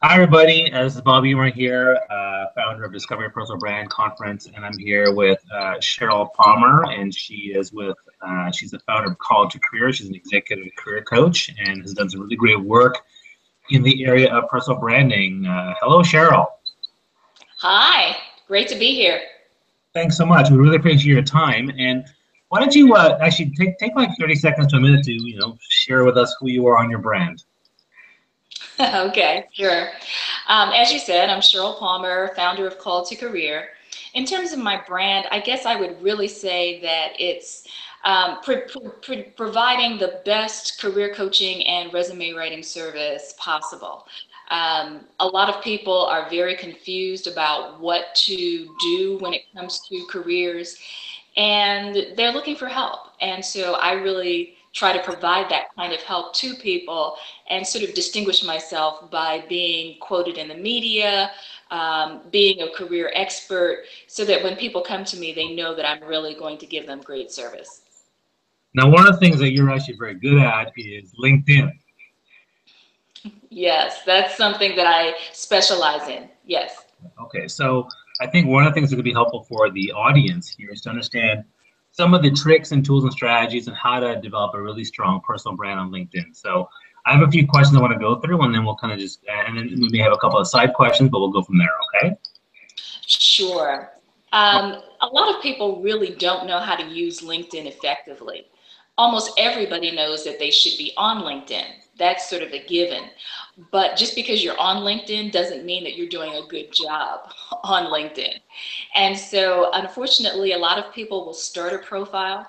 Hi, everybody. This is Bobby Emer here, founder of Discovery Personal Brand Conference, and I'm here with Cheryl Palmer, and she's the founder of College to Career. She's an executive career coach and has done some really great work in the area of personal branding. Hello, Cheryl. Hi, great to be here. Thanks so much. We really appreciate your time. And why don't you actually take like 30 seconds to a minute to share with us who you are on your brand. Okay, sure. As you said, I'm Cheryl Palmer, founder of Call to Career. In terms of my brand, I guess I would really say that it's providing the best career coaching and resume writing service possible. A lot of people are very confused about what to do when it comes to careers, and they're looking for help. And so I really try to provide that kind of help to people and sort of distinguish myself by being quoted in the media, being a career expert, so that when people come to me, they know that I'm really going to give them great service. Now, one of the things that you're actually very good at is LinkedIn. Yes, that's something that I specialize in. Yes. Okay, so I think one of the things that could be helpful for the audience here is to understand some of the tricks and tools and strategies and how to develop a really strong personal brand on LinkedIn. So I have a few questions I want to go through, and then we'll kind of and then we may have a couple of side questions, but we'll go from there, okay? Sure. A lot of people really don't know how to use LinkedIn effectively. Almost everybody knows that they should be on LinkedIn. That's sort of a given. But just because you're on LinkedIn doesn't mean that you're doing a good job on LinkedIn. And so, unfortunately, a lot of people will start a profile,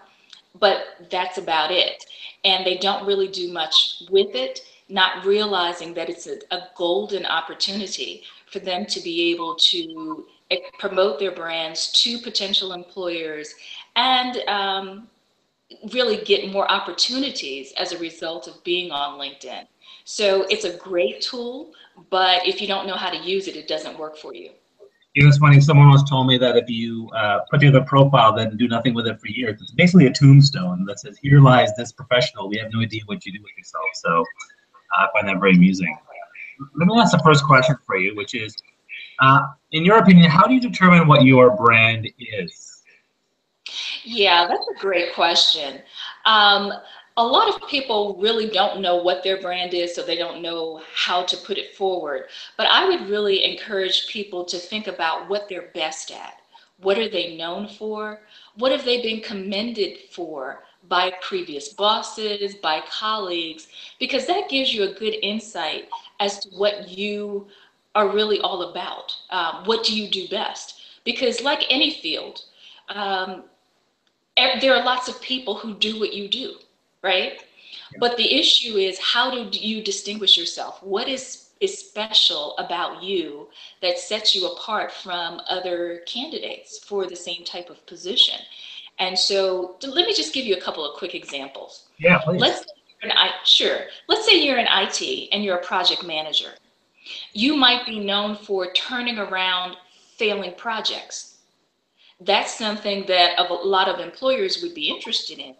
but that's about it. And they don't really do much with it, not realizing that it's a golden opportunity for them to be able to promote their brands to potential employers and really get more opportunities as a result of being on LinkedIn. So it's a great tool, but if you don't know how to use it, it doesn't work for you. You know, it's funny, someone once told me that if you put together a profile then do nothing with it for years, it's basically a tombstone that says, here lies this professional. We have no idea what you do with yourself. So I find that very amusing. Let me ask the first question for you, which is, in your opinion, how do you determine what your brand is? Yeah, that's a great question. Um, a lot of people really don't know what their brand is, so they don't know how to put it forward. But I would really encourage people to think about what they're best at. What are they known for? What have they been commended for by previous bosses, by colleagues? Because that gives you a good insight as to what you are really all about. What do you do best? Because like any field, um, there are lots of people who do what you do, right? But the issue is, how do you distinguish yourself? What is special about you that sets you apart from other candidates for the same type of position? And so let me just give you a couple of quick examples. Yeah, please. Let's say sure. Let's say you're in IT and you're a project manager. You might be known for turning around failing projects. That's something that a lot of employers would be interested in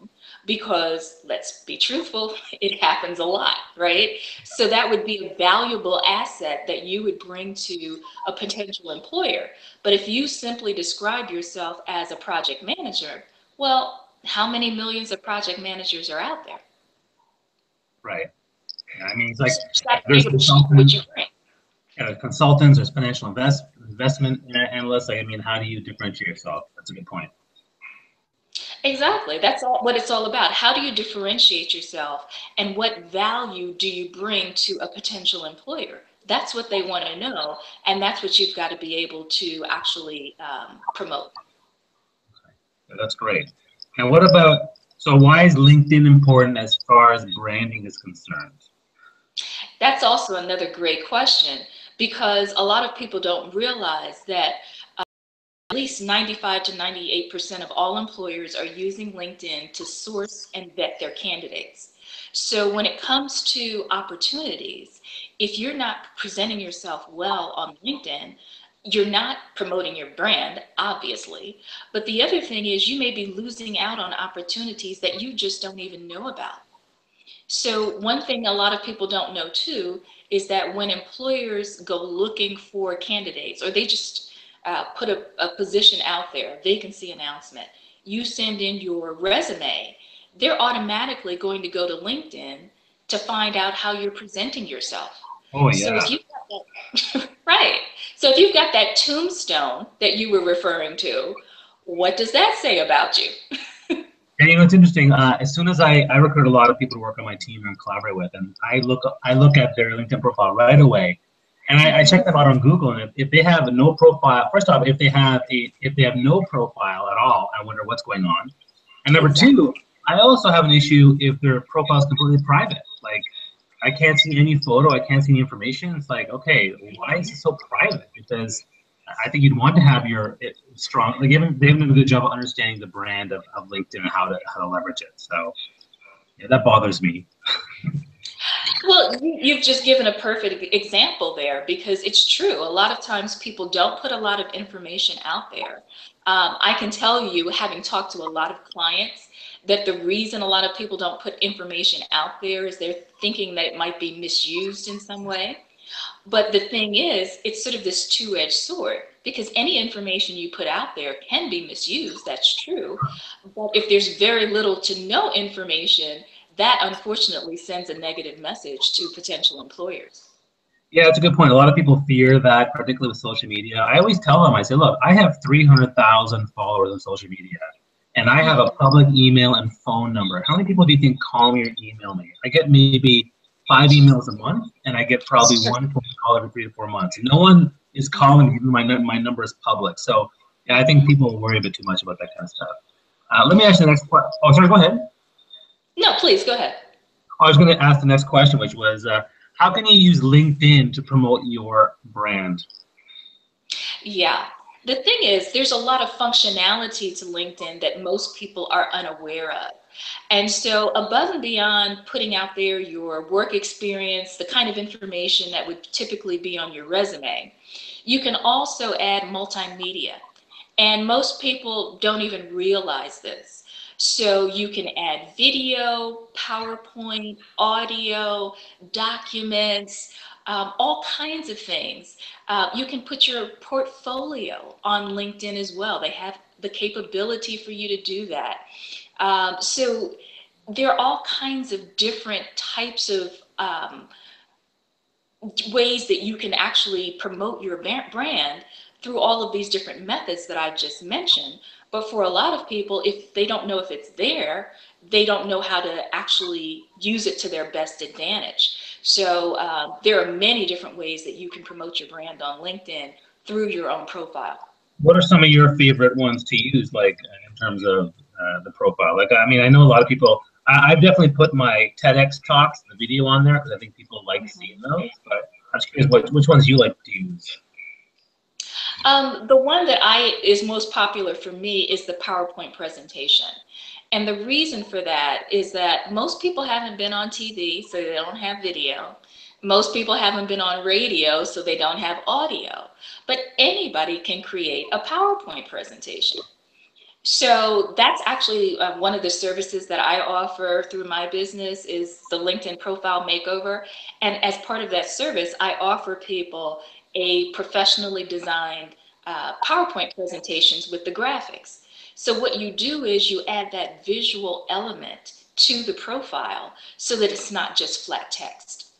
because, let's be truthful, it happens a lot, right? So that would be a valuable asset that you would bring to a potential employer. But if you simply describe yourself as a project manager, well, how many millions of project managers are out there? Right. Yeah, I mean, it's like So you got to be there's able to show what you consultants, bring. consultants, there's financial investment analysts. Like, I mean, how do you differentiate yourself? That's a good point. Exactly. That's all, what it's all about. How do you differentiate yourself and what value do you bring to a potential employer? That's what they want to know. And that's what you've got to be able to actually promote. That's great. And what about, so why is LinkedIn important as far as branding is concerned? That's also another great question because a lot of people don't realize that at least 95 to 98% of all employers are using LinkedIn to source and vet their candidates. So when it comes to opportunities, if you're not presenting yourself well on LinkedIn, you're not promoting your brand, obviously. But the other thing is you may be losing out on opportunities that you just don't even know about. So one thing a lot of people don't know too is that when employers go looking for candidates, or they just put a position out there, vacancy announcement, you send in your resume, they're automatically going to go to LinkedIn to find out how you're presenting yourself. Oh So yeah. if you've got that, right. So if you've got that tombstone that you were referring to, what does that say about you? And it's interesting. As soon as I recruit a lot of people to work on my team and collaborate with, and I look at their LinkedIn profile right away, and I check them out on Google. And if they have no profile, first off, if they have no profile at all, I wonder what's going on. And number two, I also have an issue if their profile is completely private. Like I can't see any photo, I can't see any information. It's like, okay, why is it so private? Because I think you'd want to have your strong, like they haven't done a good job of understanding the brand of LinkedIn and how to leverage it. So yeah, that bothers me. Well, you've just given a perfect example there, because it's true. A lot of times people don't put a lot of information out there. I can tell you, having talked to a lot of clients, that the reason a lot of people don't put information out there is they're thinking that it might be misused in some way. But the thing is, it's sort of this two-edged sword, because any information you put out there can be misused. That's true. But if there's very little to no information, that unfortunately sends a negative message to potential employers. Yeah, it's a good point. A lot of people fear that, particularly with social media. I always tell them, I say, look, I have 300,000 followers on social media, and I have a public email and phone number. How many people do you think call me or email me? I get maybe 5 emails a month, and I get probably one phone call every 3 to 4 months. No one is calling me. My number is public. So yeah, I think people worry a bit too much about that kind of stuff. Let me ask you the next question. Oh, sorry, go ahead. No, please go ahead. I was going to ask the next question, which was, how can you use LinkedIn to promote your brand? Yeah. The thing is, there's a lot of functionality to LinkedIn that most people are unaware of. And so above and beyond putting out there your work experience, the kind of information that would typically be on your resume, you can also add multimedia. And most people don't even realize this. So you can add video, PowerPoint, audio, documents, all kinds of things. You can put your portfolio on LinkedIn as well. They have the capability for you to do that. So there are all kinds of different types of ways that you can actually promote your brand through all of these different methods that I just mentioned. But for a lot of people, if they don't know if it's there, they don't know how to actually use it to their best advantage. So there are many different ways that you can promote your brand on LinkedIn through your own profile. What are some of your favorite ones to use, like in terms of the profile? Like, I mean, I know a lot of people. I've definitely put my TEDx talks, the video on there, because I think people like seeing those. But I'm curious, which ones you like to use? The one that is most popular for me is the PowerPoint presentation. And the reason for that is that most people haven't been on TV, so they don't have video. Most people haven't been on radio, so they don't have audio. But anybody can create a PowerPoint presentation. So that's actually one of the services that I offer through my business is the LinkedIn Profile Makeover. And as part of that service, I offer people a professionally designed PowerPoint presentations with the graphics. So what you do is you add that visual element to the profile so that it's not just flat text.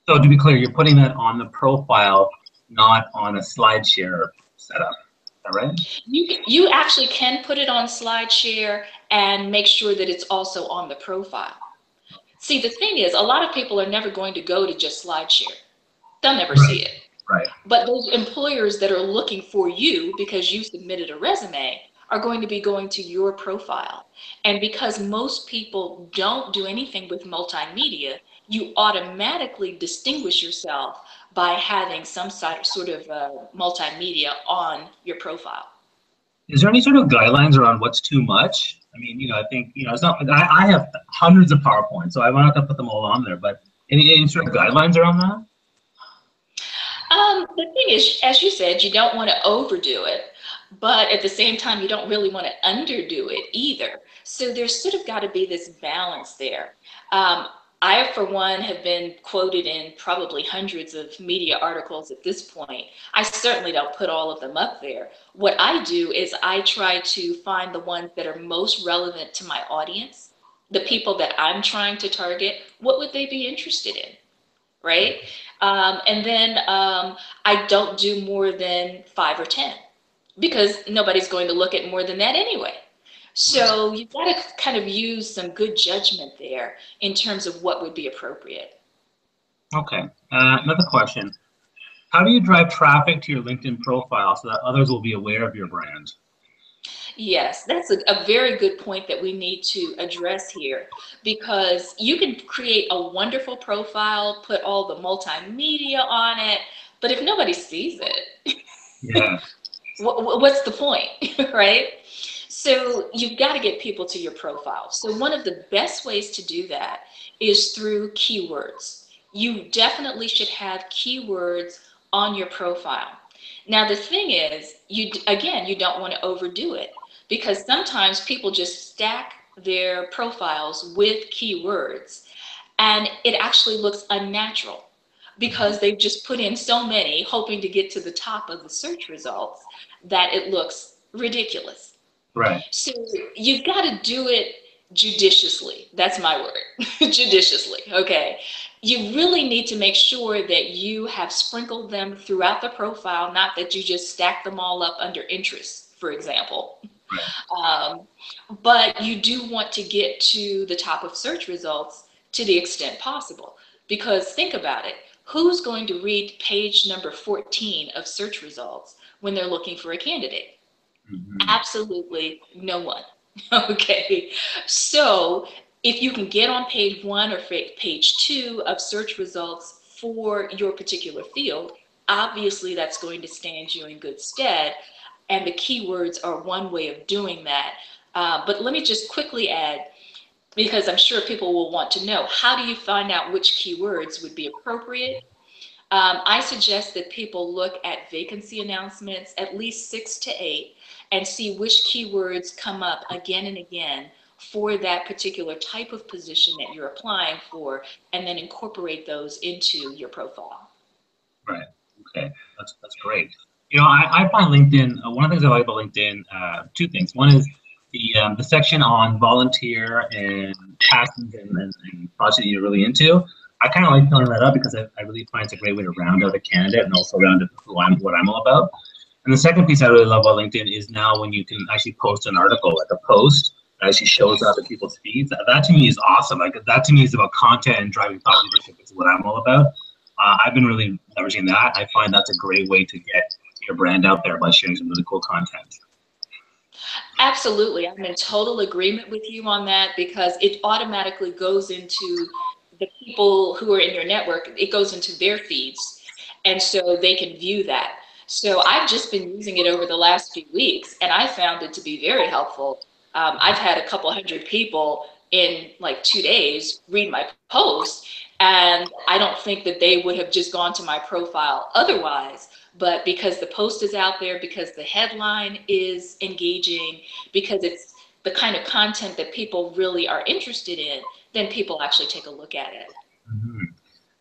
So to be clear, you're putting that on the profile, not on a SlideShare setup. Is that right? You actually can put it on SlideShare and make sure that it's also on the profile. See, the thing is, a lot of people are never going to go to just SlideShare. They'll never see it. Right. But those employers that are looking for you because you submitted a resume are going to be going to your profile. And because most people don't do anything with multimedia, you automatically distinguish yourself by having some sort of multimedia on your profile. Is there any sort of guidelines around what's too much? I mean, I think, it's not, I have hundreds of PowerPoints, so I'm not going to put them all on there, but any sort of guidelines around that? The thing is, as you said, you don't want to overdo it, but at the same time, you don't really want to underdo it either. So there's sort of got to be this balance there. I, for one, have been quoted in probably hundreds of media articles at this point. I certainly don't put all of them up there. What I do is I try to find the ones that are most relevant to my audience, the people that I'm trying to target. What would they be interested in, right? And then I don't do more than 5 or 10 because nobody's going to look at more than that anyway. So you've got to kind of use some good judgment there in terms of what would be appropriate. Okay, another question. How do you drive traffic to your LinkedIn profile so that others will be aware of your brand? Yes, that's a very good point that we need to address here, because you can create a wonderful profile, put all the multimedia on it, but if nobody sees it, Yeah. what's the point, right? So you've got to get people to your profile. So one of the best ways to do that is through keywords. You definitely should have keywords on your profile. Now, the thing is, you don't want to overdo it, because sometimes people just stack their profiles with keywords and it actually looks unnatural because they've just put in so many hoping to get to the top of the search results that it looks ridiculous. Right. So you've got to do it judiciously. That's my word, judiciously. Okay. You really need to make sure that you have sprinkled them throughout the profile, not that you just stack them all up under interests, for example. But you do want to get to the top of search results to the extent possible. Because think about it. Who's going to read page number 14 of search results when they're looking for a candidate? Absolutely no one. Okay, so if you can get on page 1 or page 2 of search results for your particular field, obviously that's going to stand you in good stead, and the keywords are one way of doing that. But let me just quickly add, because I'm sure people will want to know, how do you find out which keywords would be appropriate? I suggest that people look at vacancy announcements, at least 6 to 8, and see which keywords come up again and again for that particular type of position that you're applying for, and then incorporate those into your profile. Right. Okay. That's great. You know, I find LinkedIn, one of the things I like about LinkedIn, two things. One is the section on volunteer and passions and projects that you're really into. I kind of like filling that up because I really find it's a great way to round out a candidate and also round out what I'm all about. And the second piece I really love about LinkedIn is now when you can actually post an article, like a post that actually shows up in people's feeds. That to me is awesome. Like that to me is about content and driving thought leadership. Is what I'm all about. I've been really leveraging that. I find that's a great way to get your brand out there by sharing some really cool content. Absolutely. I'm in total agreement with you on that, because it automatically goes into the people who are in your network. It goes into their feeds, and so they can view that. So I've just been using it over the last few weeks, and I found it to be very helpful. I've had a couple hundred people in like 2 days read my post, and I don't think that they would have just gone to my profile otherwise. But because the post is out there, because the headline is engaging, because it's the kind of content that people really are interested in, then people actually take a look at it.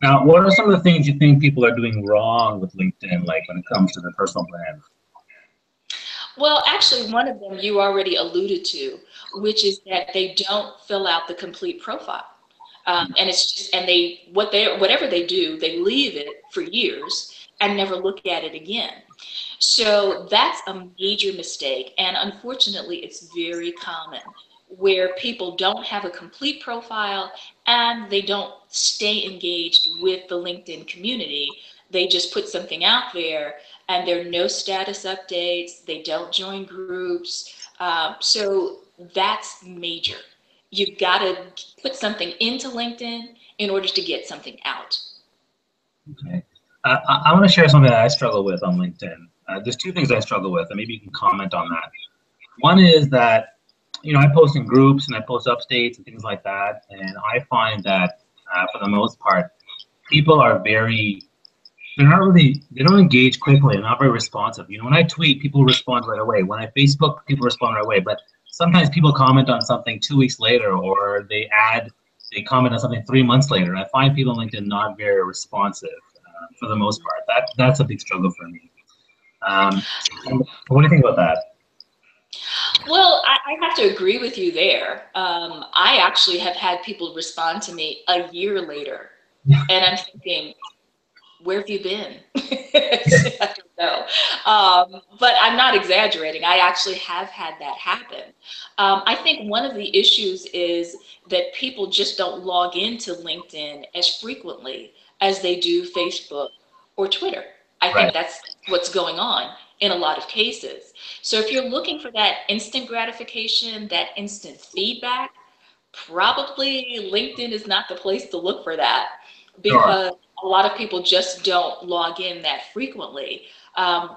Now, what are some of the things you think people are doing wrong with LinkedIn, like when it comes to their personal brand? Well, actually, one of them you already alluded to, which is that they don't fill out the complete profile. And it's just, and whatever they do, they leave it for years and never look at it again. So that's a major mistake. And unfortunately, it's very common where people don't have a complete profile and they don't stay engaged with the LinkedIn community. They just put something out there and there are no status updates. They don't join groups. So that's major. You've got to put something into LinkedIn in order to get something out. Okay. I want to share something that I struggle with on LinkedIn. There's two things I struggle with, and maybe you can comment on that. One is that, you know, I post in groups and I post updates and things like that, and I find that for the most part, people are they don't engage quickly. They're not very responsive. You know, when I tweet, people respond right away. When I Facebook, people respond right away. But sometimes people comment on something 2 weeks later, or they add they comment on something 3 months later. And I find people on LinkedIn not very responsive for the most part. That's a big struggle for me. What do you think about that? Well, I have to agree with you there. I actually have had people respond to me a year later, and I'm thinking, where have you been? I don't know. But I'm not exaggerating. I actually have had that happen. I think one of the issues is that people just don't log into LinkedIn as frequently as they do Facebook or Twitter. I think that's what's going on in a lot of cases. So if you're looking for that instant gratification, that instant feedback, probably LinkedIn is not the place to look for that, because a lot of people just don't log in that frequently,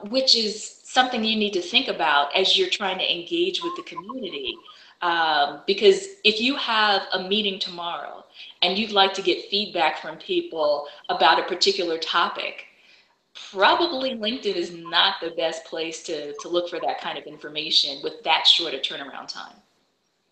which is something you need to think about as you're trying to engage with the community. Because if you have a meeting tomorrow and you'd like to get feedback from people about a particular topic, probably LinkedIn is not the best place to look for that kind of information with that short a turnaround time.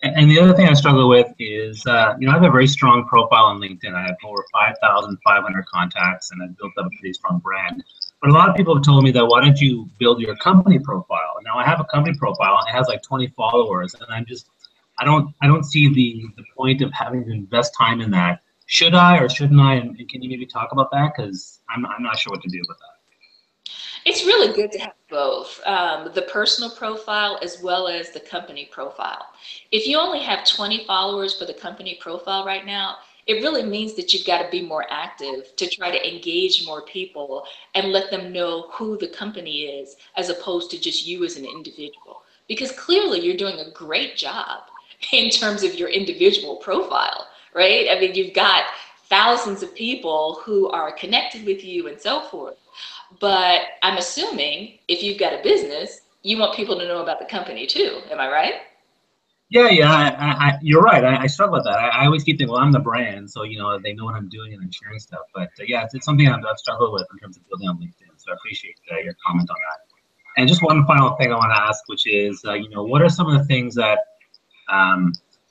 And the other thing I struggle with is, I have a very strong profile on LinkedIn. I have over 5,500 contacts, and I've built up a pretty strong brand. But a lot of people have told me that, why don't you build your company profile? Now I have a company profile, and it has like 20 followers, and I don't see the point of having to invest time in that. Should I or shouldn't I? And can you maybe talk about that? Because I'm not sure what to do with that. It's really good to have both, the personal profile as well as the company profile. If you only have 20 followers for the company profile right now, it really means that you've got to be more active to try to engage more people and let them know who the company is, as opposed to just you as an individual. Because clearly you're doing a great job in terms of your individual profile, right? I mean, you've got thousands of people who are connected with you and so forth. But I'm assuming if you've got a business, you want people to know about the company too. Am I right? Yeah, you're right. I struggle with that. I always keep thinking, well, I'm the brand, so they know what I'm doing and I'm sharing stuff. But yeah, it's something I've struggled with in terms of building on LinkedIn. So I appreciate your comment on that. And just one final thing I want to ask, which is, what are some of the things that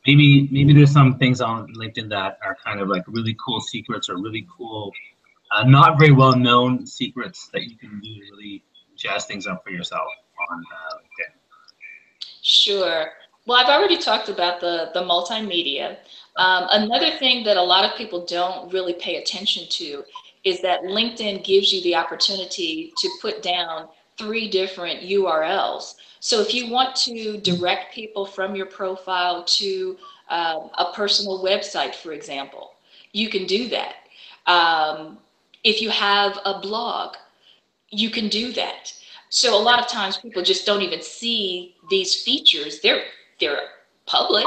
maybe there's some things on LinkedIn that are kind of like really cool secrets or really cool, not very well known secrets that you can do to really jazz things up for yourself on LinkedIn? Sure. Well, I've already talked about the multimedia. Another thing that a lot of people don't really pay attention to is that LinkedIn gives you the opportunity to put down 3 different URLs. So if you want to direct people from your profile to a personal website, for example, you can do that. If you have a blog, you can do that. So a lot of times people just don't even see these features. They're public,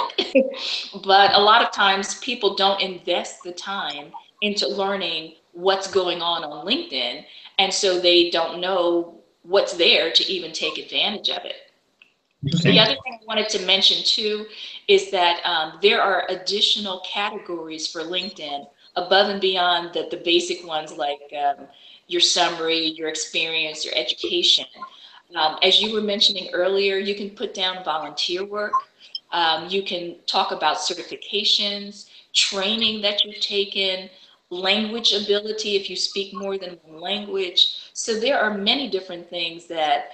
but a lot of times people don't invest the time into learning what's going on LinkedIn, and so they don't know what's there to even take advantage of it. The other thing I wanted to mention too is that there are additional categories for LinkedIn above and beyond the basic ones like your summary, your experience, your education. As you were mentioning earlier, you can put down volunteer work. You can talk about certifications, training that you've taken, language ability if you speak more than one language. So there are many different things that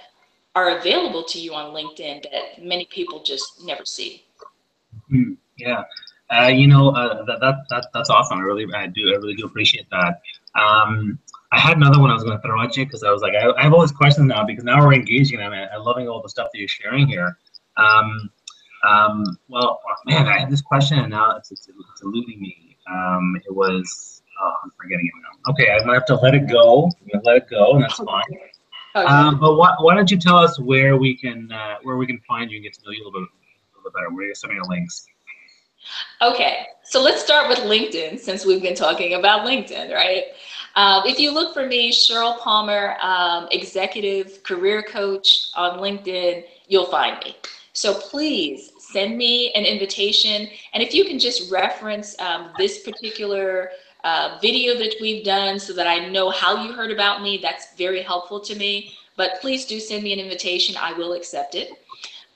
are available to you on LinkedIn that many people just never see. Yeah, that's awesome. I really do appreciate that. I had another one I was going to throw at you because I was like, I have all these questions now because now we're engaging and I'm loving all the stuff that you're sharing here. Well, man, I had this question and now it's eluding me. It was, I'm forgetting it now. Okay, I'm gonna have to let it go. I'm gonna let it go, and that's fine. Okay. But why don't you tell us where we can find you and get to know you a little bit better? Where are some of your links? Okay, so let's start with LinkedIn since we've been talking about LinkedIn, right? If you look for me, Cheryl Palmer, executive career coach on LinkedIn, you'll find me. So please send me an invitation. And if you can just reference this particular video that we've done so that I know how you heard about me, that's very helpful to me. But please do send me an invitation. I will accept it.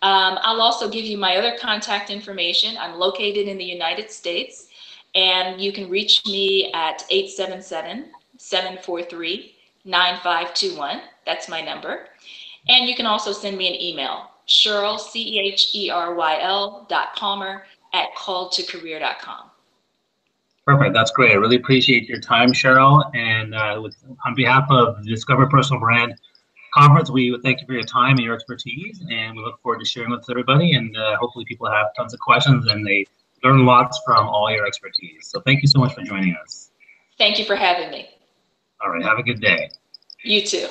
I'll also give you my other contact information. I'm located in the United States. And you can reach me at 877-743-9521. That's my number. And you can also send me an email, Cheryl, CEHERYL.Palmer@calltocareer.com. Perfect. That's great. I really appreciate your time, Cheryl. And on behalf of the Discover Personal Brand Conference, we thank you for your time and your expertise. And we look forward to sharing with everybody. And hopefully people have tons of questions and they learn lots from all your expertise. So thank you so much for joining us. Thank you for having me. All right. Have a good day. You too.